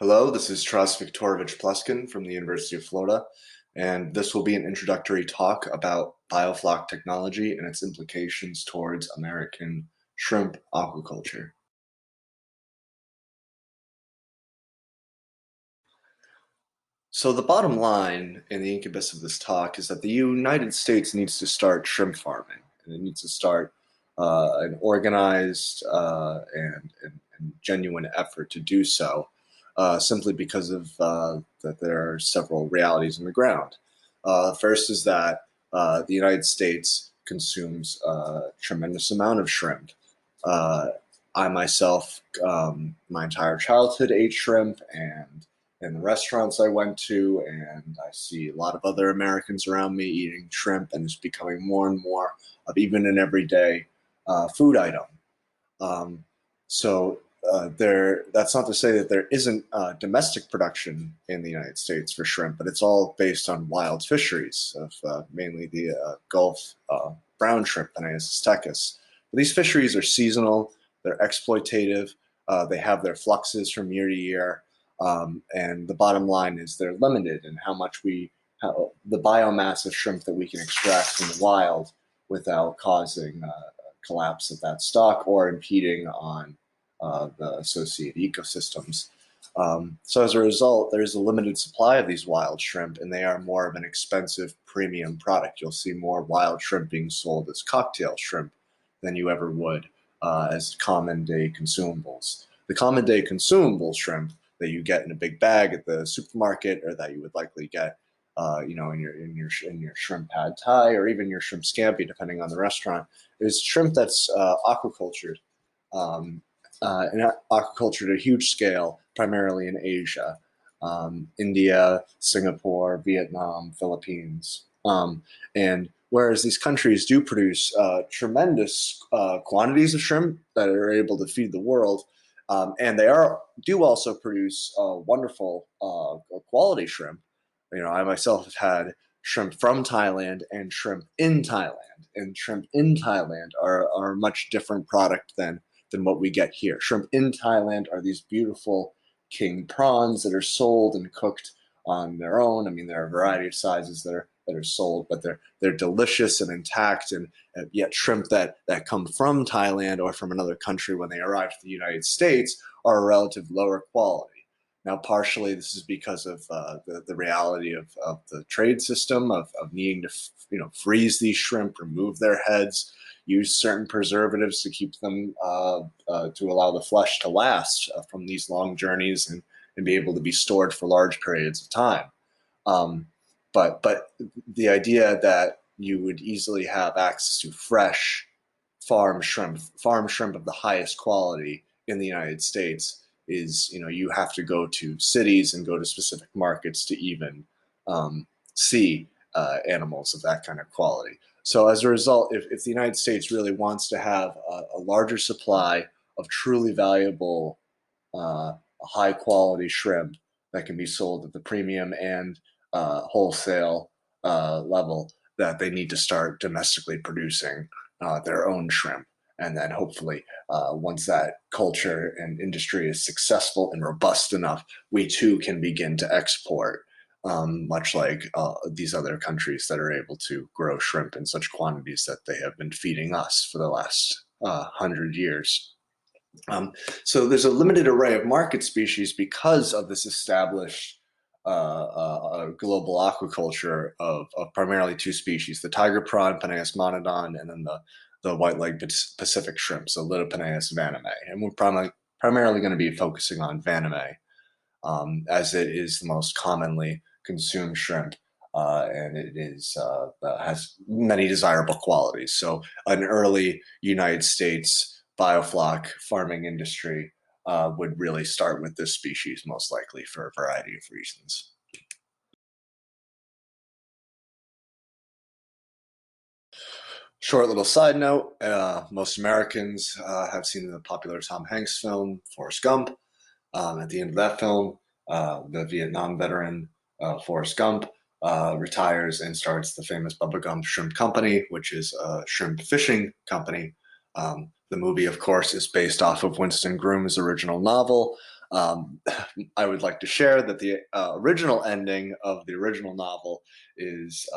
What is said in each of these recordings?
Hello, this is Taras Viktorovich Pleskin from the University of Florida, and this will be an introductory talk about biofloc technology and its implications towards American shrimp aquaculture. So the bottom line in the incubus of this talk is that the United States needs to start shrimp farming, and it needs to start an organized and genuine effort to do so, simply because of that there are several realities on the ground. First is that the United States consumes a tremendous amount of shrimp. Uh, I myself, my entire childhood ate shrimp, and in the restaurants I went to, and I see a lot of other Americans around me eating shrimp, and it's becoming more and more of even an everyday food item. Um, that's not to say that there isn't domestic production in the United States for shrimp, but it's all based on wild fisheries of mainly the Gulf brown shrimp, Penaeus stechus. But these fisheries are seasonal, they're exploitative, they have their fluxes from year to year, and the bottom line is they're limited in how the biomass of shrimp that we can extract from the wild without causing collapse of that stock or impeding on the associated ecosystems. So as a result, there is a limited supply of these wild shrimp, and they are more of an expensive premium product. You'll see more wild shrimp being sold as cocktail shrimp than you ever would as common day consumables. The common day consumable shrimp that you get in a big bag at the supermarket, or that you would likely get, in your shrimp pad thai, or even your shrimp scampi, depending on the restaurant, is shrimp that's aquacultured, and aquaculture at a huge scale, primarily in Asia, India, Singapore, Vietnam, Philippines. And whereas these countries do produce tremendous quantities of shrimp that are able to feed the world, and do also produce wonderful quality shrimp. I myself have had shrimp from Thailand and shrimp in Thailand, and shrimp in Thailand are a much different product than what we get here. Shrimp in Thailand are these beautiful king prawns that are sold and cooked on their own. I mean, there are a variety of sizes that are sold, but they're delicious and intact, and yet shrimp that come from Thailand or from another country when they arrive to the United States are a relative lower quality. Now, partially this is because of the reality of the trade system of needing to freeze these shrimp, remove their heads, use certain preservatives to keep them to allow the flesh to last from these long journeys and be able to be stored for large periods of time. But the idea that you would easily have access to fresh farm shrimp of the highest quality in the United States is, you have to go to cities and go to specific markets to even see animals of that kind of quality. So as a result, if the United States really wants to have a larger supply of truly valuable, high quality shrimp that can be sold at the premium and wholesale level, that they need to start domestically producing their own shrimp. And then hopefully, once that culture and industry is successful and robust enough, we too can begin to export, much like these other countries that are able to grow shrimp in such quantities that they have been feeding us for the last 100 years. So there's a limited array of market species because of this established global aquaculture of primarily two species: the tiger prawn, Penaeus monodon, and then the white-legged Pacific shrimp, so Litopenaeus vannamei. And we're primarily going to be focusing on vannamei, as it is the most commonly consumed shrimp, and it has many desirable qualities. So an early United States biofloc farming industry would really start with this species, most likely, for a variety of reasons. Short little side note, most Americans have seen the popular Tom Hanks film, Forrest Gump. At the end of that film, the Vietnam veteran Forrest Gump retires and starts the famous Bubba Gump Shrimp Company, which is a shrimp fishing company. The movie, of course, is based off of Winston Groom's original novel, I would like to share that the original ending of the original novel is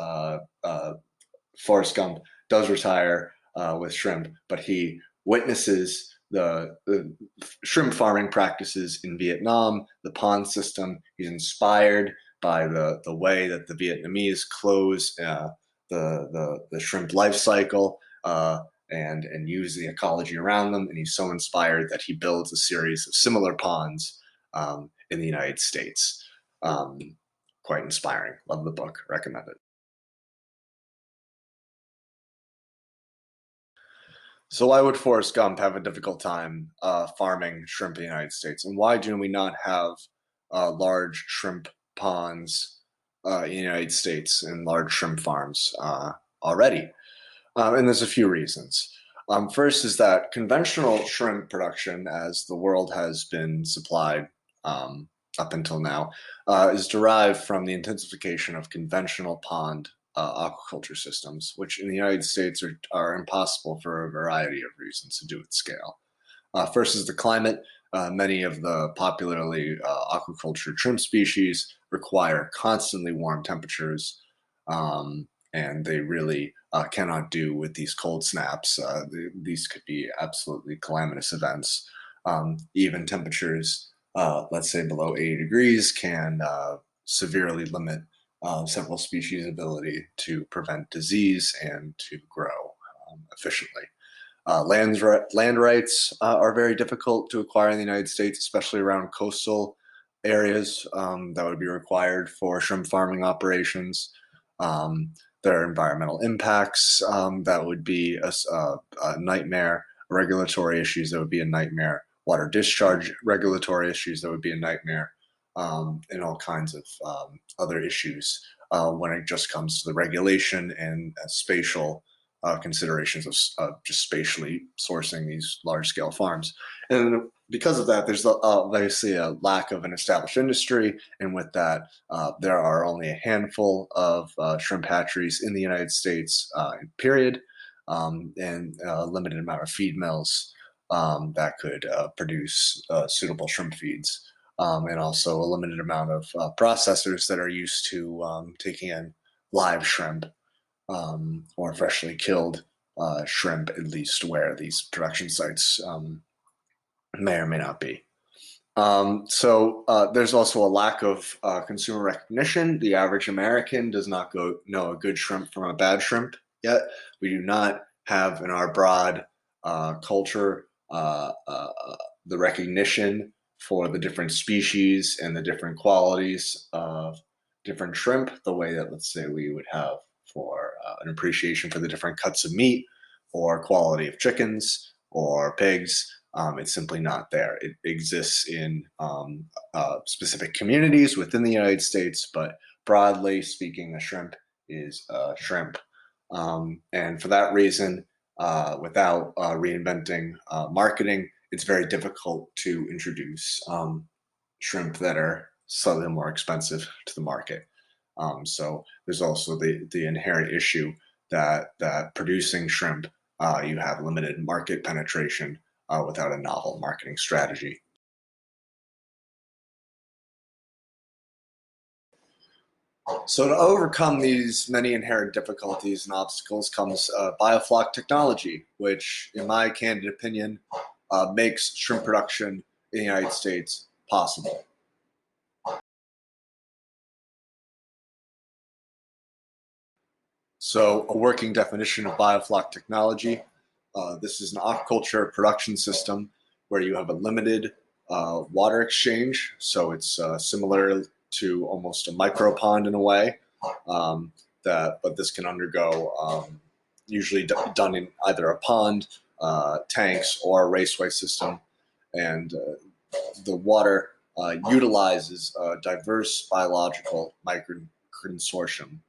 Forrest Gump does retire with shrimp, but he witnesses the shrimp farming practices in Vietnam, the pond system. He's inspired by the way that the Vietnamese close the shrimp life cycle and use the ecology around them. And he's so inspired that he builds a series of similar ponds in the United States. Quite inspiring. Love the book. Recommend it. So why would Forrest Gump have a difficult time farming shrimp in the United States? And why do we not have large shrimp ponds in the United States and large shrimp farms already? And there's a few reasons. First is that conventional shrimp production, as the world has been supplied up until now, is derived from the intensification of conventional pond aquaculture systems, which in the United States are impossible for a variety of reasons to do at scale. First is the climate. Many of the popularly aquaculture shrimp species require constantly warm temperatures, and they really cannot do with these cold snaps. These could be absolutely calamitous events. Even temperatures, let's say below 80 degrees, can severely limit several species' ability to prevent disease and to grow efficiently. Land rights are very difficult to acquire in the United States, especially around coastal areas that would be required for shrimp farming operations. There are environmental impacts that would be a nightmare, regulatory issues that would be a nightmare, water discharge regulatory issues that would be a nightmare, and all kinds of other issues when it just comes to the regulation and spatial considerations of just spatially sourcing these large-scale farms. And because of that, there's obviously a lack of an established industry, and with that, there are only a handful of shrimp hatcheries in the United States, period, and a limited amount of feed mills that could produce suitable shrimp feeds, and also a limited amount of processors that are used to taking in live shrimp or freshly killed shrimp, at least where these production sites may or may not be. So there's also a lack of consumer recognition. The average American does not know a good shrimp from a bad shrimp yet. We do not have in our broad culture the recognition for the different species and the different qualities of different shrimp, the way that, let's say, we would have for an appreciation for the different cuts of meat or quality of chickens or pigs. It's simply not there. It exists in specific communities within the United States, but broadly speaking, a shrimp is a shrimp. And for that reason, without reinventing marketing, it's very difficult to introduce shrimp that are slightly more expensive to the market. So there's also the inherent issue that producing shrimp, you have limited market penetration without a novel marketing strategy. So to overcome these many inherent difficulties and obstacles comes Biofloc Technology, which, in my candid opinion, makes shrimp production in the United States possible. So a working definition of biofloc technology. This is an aquaculture production system where you have a limited water exchange. So it's similar to almost a micro pond in a way, but this can undergo usually done in either a pond, tanks, or a raceway system. And the water utilizes a diverse biological microconsortium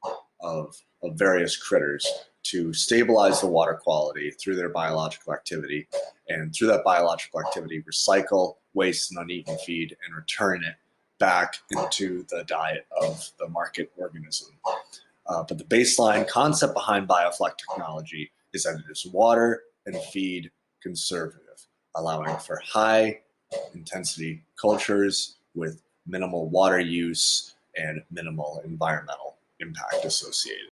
of various critters to stabilize the water quality through their biological activity, and through that biological activity recycle waste and uneaten feed and return it back into the diet of the market organism. But the baseline concept behind biofloc technology is that it is water and feed conservative, allowing for high intensity cultures with minimal water use and minimal environmental impact associated.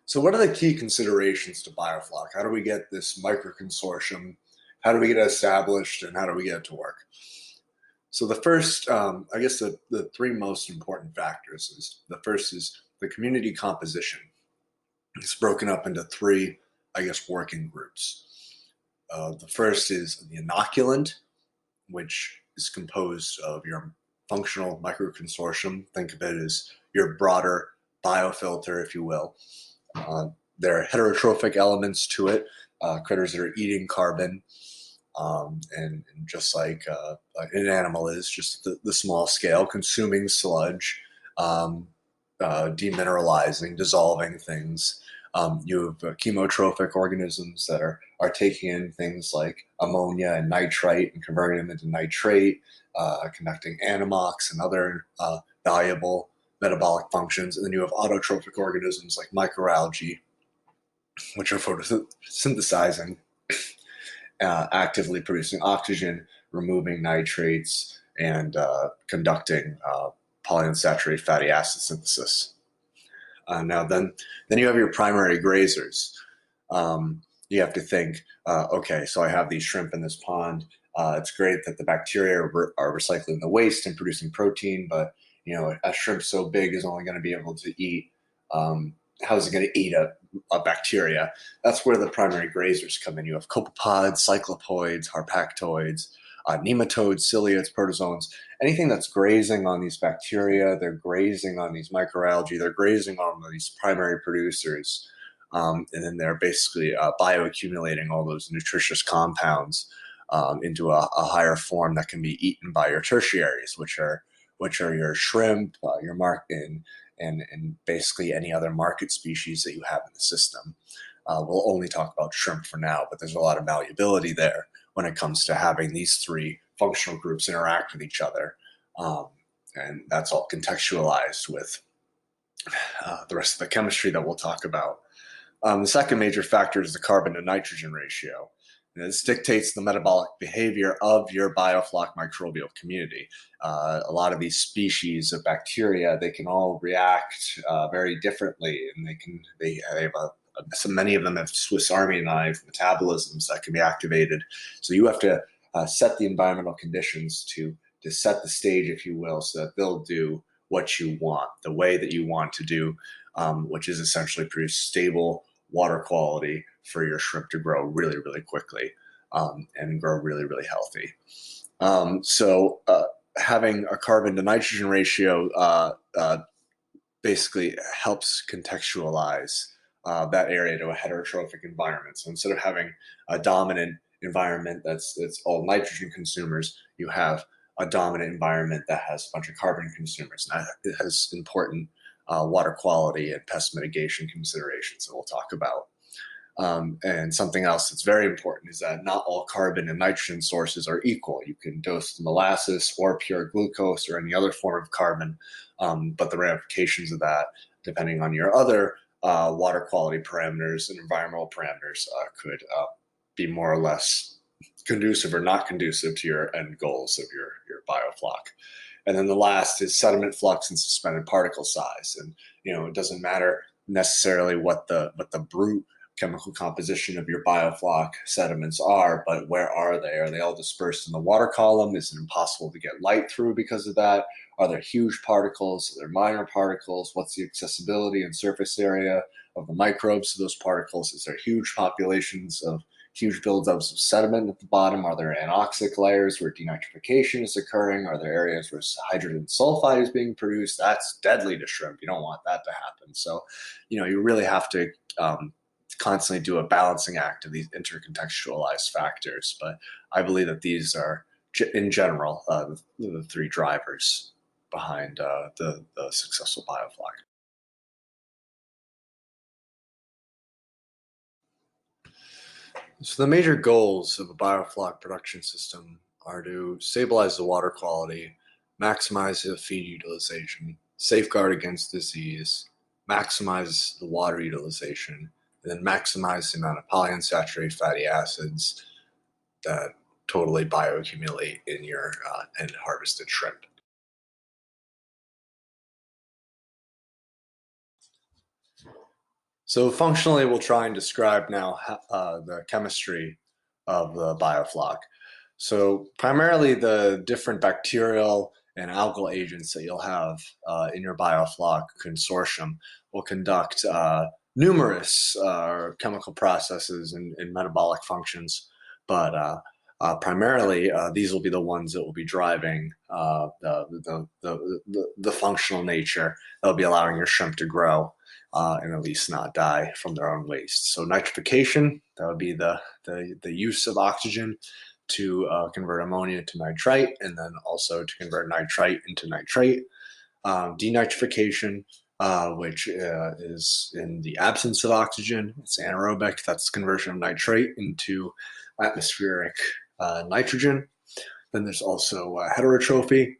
So what are the key considerations to Biofloc? How do we get this micro consortium? How do we get it established, and how do we get it to work? So the first, I guess the three most important factors is, the first is the community composition. It's broken up into three, I guess, working groups. The first is the inoculant, which is composed of your functional microconsortium. Think of it as your broader biofilter, if you will. There are heterotrophic elements to it, critters that are eating carbon, and just like an animal is, just the small scale, consuming sludge, demineralizing, dissolving things. You have chemotrophic organisms that are taking in things like ammonia and nitrite and converting them into nitrate, conducting anammox and other valuable metabolic functions. And then you have autotrophic organisms like microalgae, which are photosynthesizing, actively producing oxygen, removing nitrates, and conducting polyunsaturated fatty acid synthesis. Now, then you have your primary grazers. You have to think, okay, so I have these shrimp in this pond. It's great that the bacteria are recycling the waste and producing protein, but a shrimp so big is only going to be able to eat. How is it going to eat a bacteria? That's where the primary grazers come in. You have copepods, cyclopoids, harpactoids, nematodes, ciliates, protozoans, anything that's grazing on these bacteria, they're grazing on these microalgae, they're grazing on these primary producers, and then they're basically bioaccumulating all those nutritious compounds into a higher form that can be eaten by your tertiaries, which are your shrimp, your and basically any other market species that you have in the system. We'll only talk about shrimp for now, but there's a lot of malleability there when it comes to having these three functional groups interact with each other. And that's all contextualized with the rest of the chemistry that we'll talk about. The second major factor is the carbon to nitrogen ratio. And this dictates the metabolic behavior of your biofloc microbial community. A lot of these species of bacteria, they can all react very differently, and they have so many of them have Swiss Army knife metabolisms that can be activated. So you have to set the environmental conditions to set the stage, if you will, so that they'll do what you want, the way that you want to do, which is essentially produce stable water quality for your shrimp to grow really, really quickly and grow really, really healthy. So having a carbon to nitrogen ratio basically helps contextualize that area to a heterotrophic environment. So instead of having a dominant environment that's all nitrogen consumers, you have a dominant environment that has a bunch of carbon consumers. And it has important water quality and pest mitigation considerations that we'll talk about. And something else that's very important is that not all carbon and nitrogen sources are equal. You can dose molasses or pure glucose or any other form of carbon, but the ramifications of that, depending on your other water quality parameters and environmental parameters, could be more or less conducive or not conducive to your end goals of your biofloc. And then the last is sediment flux and suspended particle size. And it doesn't matter necessarily what the brute chemical composition of your biofloc sediments are, but where are they? Are they all dispersed in the water column? Is it impossible to get light through because of that? Are there huge particles? Are there minor particles? What's the accessibility and surface area of the microbes to those particles? Is there huge populations of huge buildups of sediment at the bottom? Are there anoxic layers where denitrification is occurring? Are there areas where hydrogen sulfide is being produced? That's deadly to shrimp. You don't want that to happen. So, you really have to constantly do a balancing act of these intercontextualized factors. But I believe that these are, in general, the three drivers behind the successful biofloc. So the major goals of a biofloc production system are to stabilize the water quality, maximize the feed utilization, safeguard against disease, maximize the water utilization, and then maximize the amount of polyunsaturated fatty acids that totally bioaccumulate in your end harvested shrimp. So functionally, we'll try and describe now the chemistry of the biofloc. So primarily the different bacterial and algal agents that you'll have in your biofloc consortium will conduct numerous chemical processes and metabolic functions, but primarily these will be the ones that will be driving the functional nature that will be allowing your shrimp to grow and at least not die from their own waste. So nitrification, that would be the use of oxygen to convert ammonia to nitrite, and then also to convert nitrite into nitrate. Denitrification, which is in the absence of oxygen. It's anaerobic. That's conversion of nitrate into atmospheric nitrogen. Then there's also heterotrophy,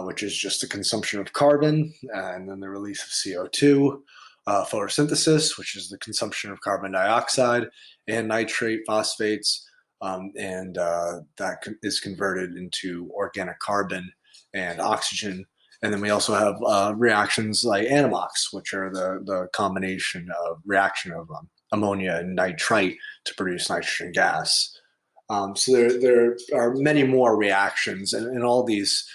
which is just the consumption of carbon and then the release of CO2. Photosynthesis, which is the consumption of carbon dioxide and nitrate phosphates, and that is converted into organic carbon and oxygen. And then we also have reactions like anammox, which are the combination of reaction of ammonia and nitrite to produce nitrogen gas. So there are many more reactions, and all these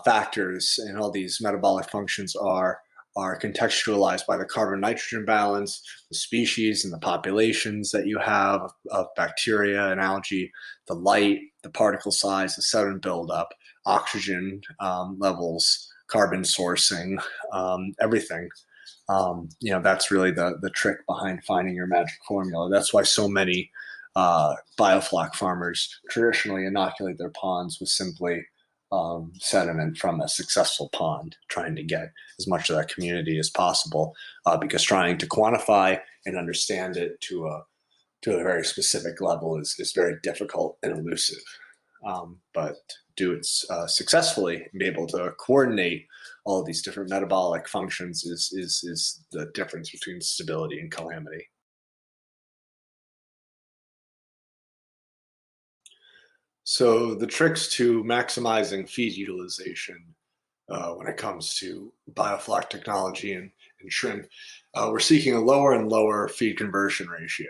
factors and all these metabolic functions are contextualized by the carbon-nitrogen balance, the species and the populations that you have of bacteria and algae, the light, the particle size, the sediment buildup, oxygen levels, carbon sourcing, everything. That's really the trick behind finding your magic formula. That's why so many biofloc farmers traditionally inoculate their ponds with simply sediment from a successful pond, trying to get as much of that community as possible, because trying to quantify and understand it to a very specific level is very difficult and elusive. But do it successfully and be able to coordinate all of these different metabolic functions is the difference between stability and calamity. So the tricks to maximizing feed utilization when it comes to biofloc technology and shrimp, we're seeking a lower and lower feed conversion ratio.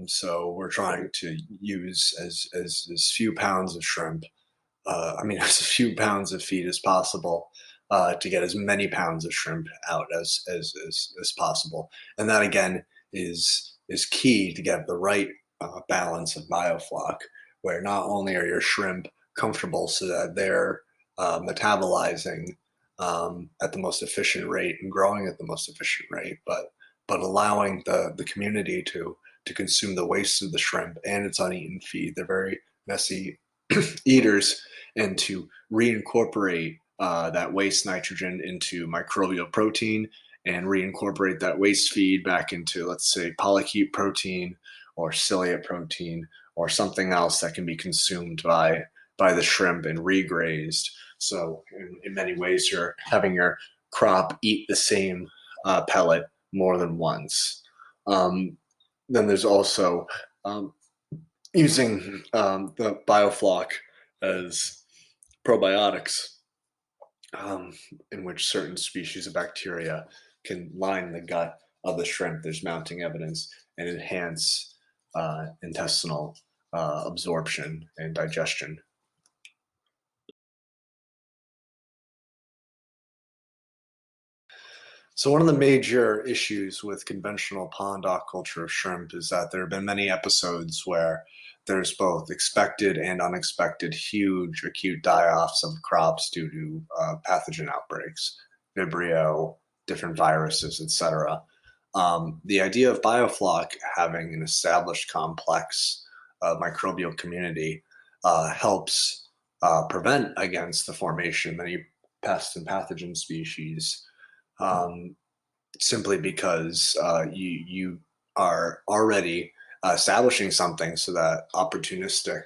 So we're trying to use as few pounds of shrimp, as few pounds of feed as possible to get as many pounds of shrimp out as possible. And that again is key to get the right balance of biofloc, where not only are your shrimp comfortable so that they're metabolizing at the most efficient rate and growing at the most efficient rate, but allowing the community to consume the waste of the shrimp and its uneaten feed. They're very messy eaters, and to reincorporate that waste nitrogen into microbial protein and reincorporate that waste feed back into, let's say, polychaete protein or ciliate protein or something else that can be consumed by the shrimp and regrazed. So in many ways, you're having your crop eat the same pellet more than once. Then there's also using the biofloc as probiotics, in which certain species of bacteria can line the gut of the shrimp. There's mounting evidence and enhance intestinal absorption and digestion. So one of the major issues with conventional pond aquaculture of shrimp is that there have been many episodes where there's both expected and unexpected huge acute die-offs of crops due to pathogen outbreaks, Vibrio, different viruses, etc. The idea of biofloc having an established complex microbial community helps prevent against the formation of many pest and pathogen species, simply because you are already establishing something so that opportunistic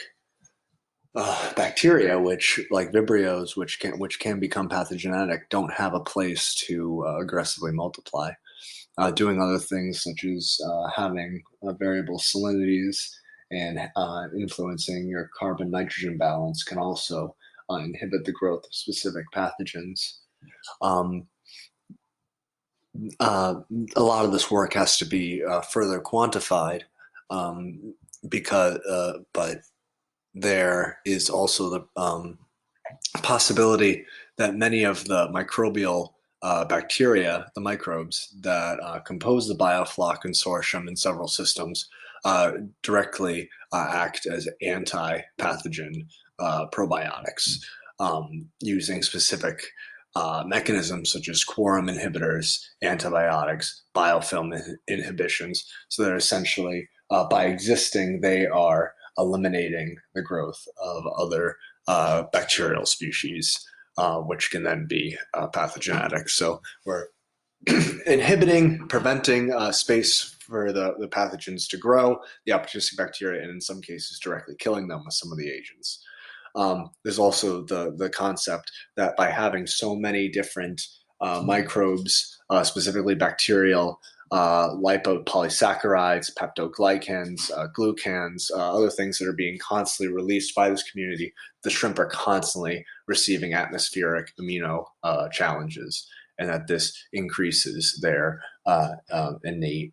bacteria, which like Vibrios, which can become pathogenic, don't have a place to aggressively multiply. Doing other things such as having variable salinities and influencing your carbon-nitrogen balance can also inhibit the growth of specific pathogens. Um, a lot of this work has to be further quantified um, but there is also the possibility that many of the microbial bacteria, the microbes that compose the biofloc consortium in several systems, directly act as anti-pathogen probiotics using specific mechanisms such as quorum inhibitors, antibiotics, biofilm inhibitions. So they're essentially, by existing, they are eliminating the growth of other bacterial species, which can then be pathogenic. So we're inhibiting, preventing space for the pathogens to grow, the opportunistic bacteria, and in some cases directly killing them with some of the agents. There's also the concept that by having so many different microbes, specifically bacterial, lipopolysaccharides, peptoglycans, glucans, other things that are being constantly released by this community, the shrimp are constantly receiving atmospheric amino challenges, and that this increases their innate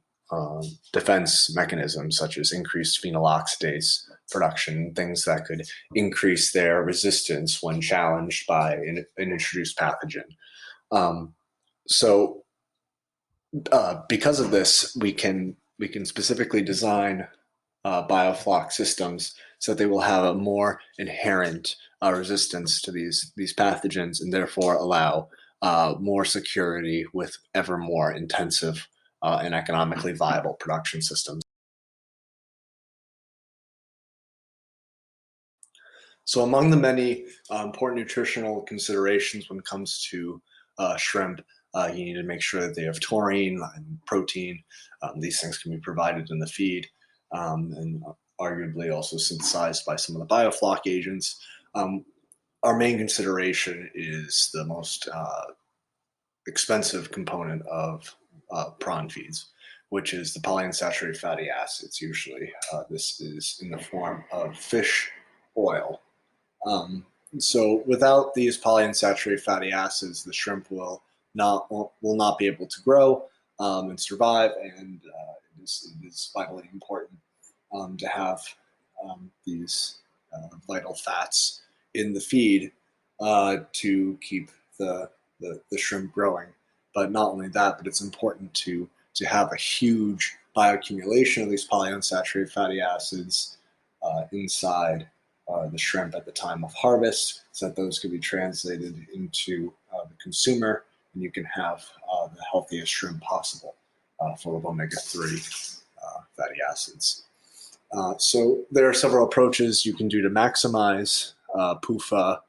defense mechanisms, such as increased phenyloxidase production, things that could increase their resistance when challenged by an introduced pathogen. So because of this, we can specifically design biofloc systems so that they will have a more inherent resistance to these pathogens, and therefore allow more security with ever more intensive and economically viable production systems. So among the many important nutritional considerations when it comes to shrimp, you need to make sure that they have taurine and protein. These things can be provided in the feed and arguably also synthesized by some of the biofloc agents. Our main consideration is the most expensive component of prawn feeds, which is the polyunsaturated fatty acids. Usually this is in the form of fish oil. So without these polyunsaturated fatty acids, the shrimp will not be able to grow and survive, and it is vitally important to have these vital fats in the feed to keep the shrimp growing. But not only that, but it's important to have a huge bioaccumulation of these polyunsaturated fatty acids inside the shrimp at the time of harvest, so that those can be translated into the consumer, and you can have the healthiest shrimp possible, full of omega-3 fatty acids. So there are several approaches you can do to maximize PUFA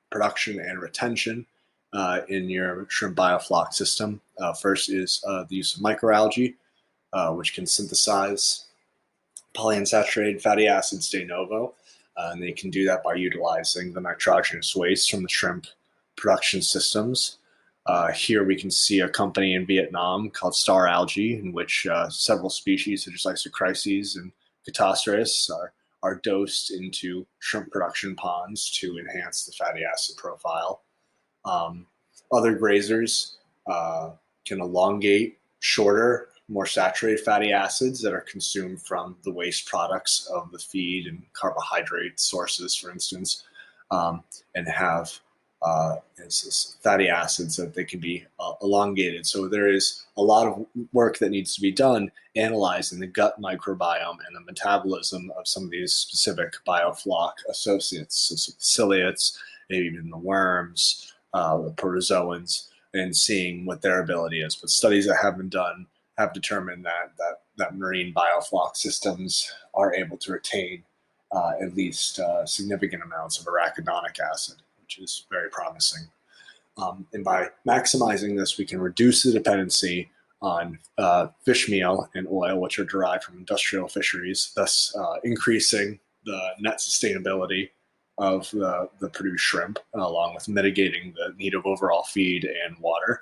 production and retention in your shrimp biofloc system. First is the use of microalgae, which can synthesize polyunsaturated fatty acids de novo. And they can do that by utilizing the nitrogenous waste from the shrimp production systems. Here we can see a company in Vietnam called Star Algae, in which several species such as Isochryses and Catastris are dosed into shrimp production ponds to enhance the fatty acid profile. Other grazers can elongate shorter, more saturated fatty acids that are consumed from the waste products of the feed and carbohydrate sources, for instance, and have fatty acids that they can be elongated. So there is a lot of work that needs to be done analyzing the gut microbiome and the metabolism of some of these specific biofloc associates, so ciliates, maybe even the worms, the protozoans, and seeing what their ability is. But studies that have been done have determined that marine biofloc systems are able to retain at least significant amounts of arachidonic acid, which is very promising. And by maximizing this, we can reduce the dependency on fish meal and oil, which are derived from industrial fisheries, thus increasing the net sustainability of the produced shrimp, along with mitigating the need of overall feed and water.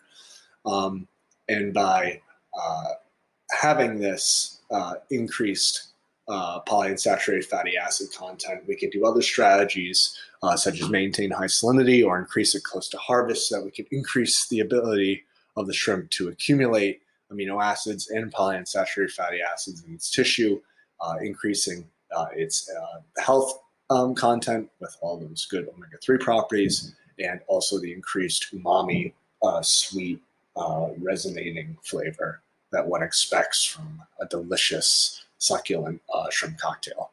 And by having this increased polyunsaturated fatty acid content, we can do other strategies such as maintain high salinity or increase it close to harvest so that we can increase the ability of the shrimp to accumulate amino acids and polyunsaturated fatty acids in its tissue, increasing its health content with all those good omega-3 properties, and also the increased umami, sweet, resonating flavor that one expects from a delicious, succulent shrimp cocktail.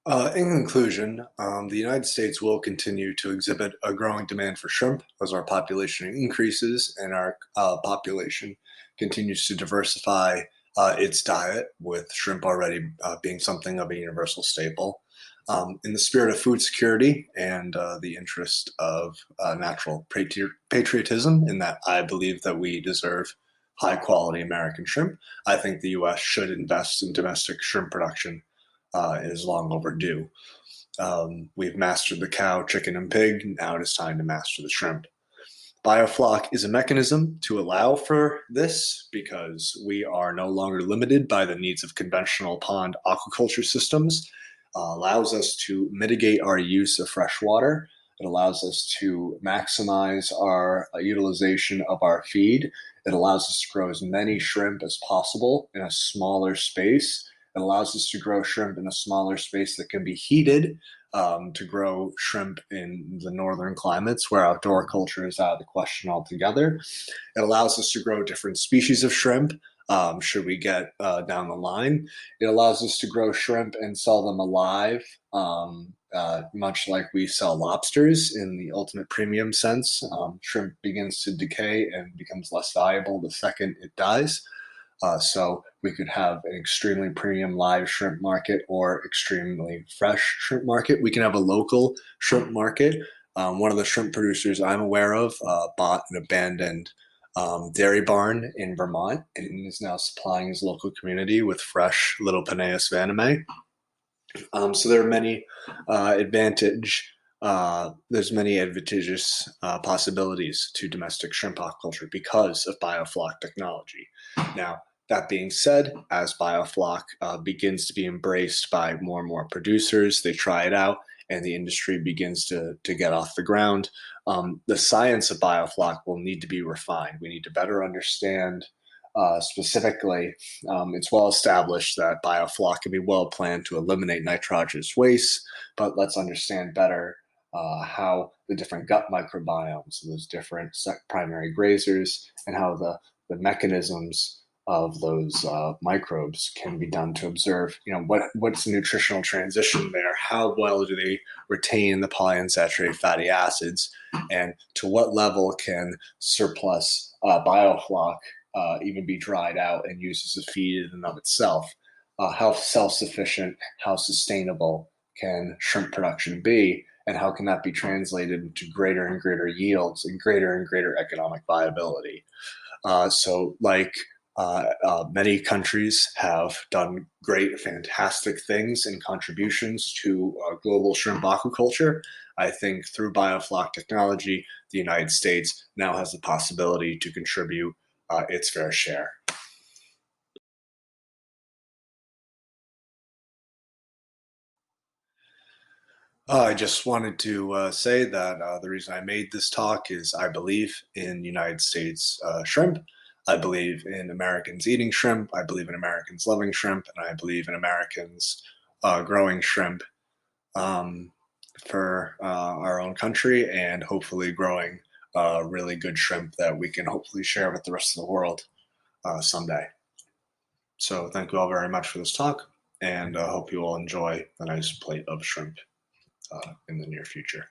In conclusion, the United States will continue to exhibit a growing demand for shrimp as our population increases and our population continues to diversify its diet, with shrimp already being something of a universal staple. In the spirit of food security and the interest of natural patriotism, in that I believe that we deserve high quality American shrimp, I think the US should invest in domestic shrimp production. It is long overdue. We've mastered the cow, chicken, and pig. Now it is time to master the shrimp. Biofloc is a mechanism to allow for this because we are no longer limited by the needs of conventional pond aquaculture systems. Allows us to mitigate our use of fresh water. It allows us to maximize our utilization of our feed. It allows us to grow as many shrimp as possible in a smaller space. It allows us to grow shrimp in a smaller space that can be heated to grow shrimp in the northern climates where outdoor culture is out of the question altogether. It allows us to grow different species of shrimp should we get down the line. It allows us to grow shrimp and sell them alive, much like we sell lobsters in the ultimate premium sense. Shrimp begins to decay and becomes less valuable the second it dies. So we could have an extremely premium live shrimp market or extremely fresh shrimp market. We can have a local shrimp market. One of the shrimp producers I'm aware of bought an abandoned dairy barn in Vermont and is now supplying his local community with fresh Litopenaeus vannamei. So there are many there's many advantageous possibilities to domestic shrimp aquaculture because of biofloc technology. Now, that being said, as biofloc begins to be embraced by more and more producers, they try it out and the industry begins to get off the ground. The science of biofloc will need to be refined. We need to better understand specifically, it's well established that biofloc can be well planned to eliminate nitrogenous waste, but let's understand better how the different gut microbiomes, those different primary grazers, and how the mechanisms of those microbes can be done to observe, what's the nutritional transition there? How well do they retain the polyunsaturated fatty acids? And to what level can surplus biofloc even be dried out and used as a feed in and of itself? How self-sufficient, how sustainable can shrimp production be? And how can that be translated into greater and greater yields and greater economic viability? Many countries have done great, fantastic things and contributions to global shrimp aquaculture. I think through biofloc technology, the United States now has the possibility to contribute its fair share. I just wanted to say that the reason I made this talk is I believe in United States shrimp. I believe in Americans eating shrimp. I believe in Americans loving shrimp. And I believe in Americans growing shrimp for our own country and hopefully growing really good shrimp that we can hopefully share with the rest of the world someday. So thank you all very much for this talk, and hope you all enjoy a nice plate of shrimp in the near future.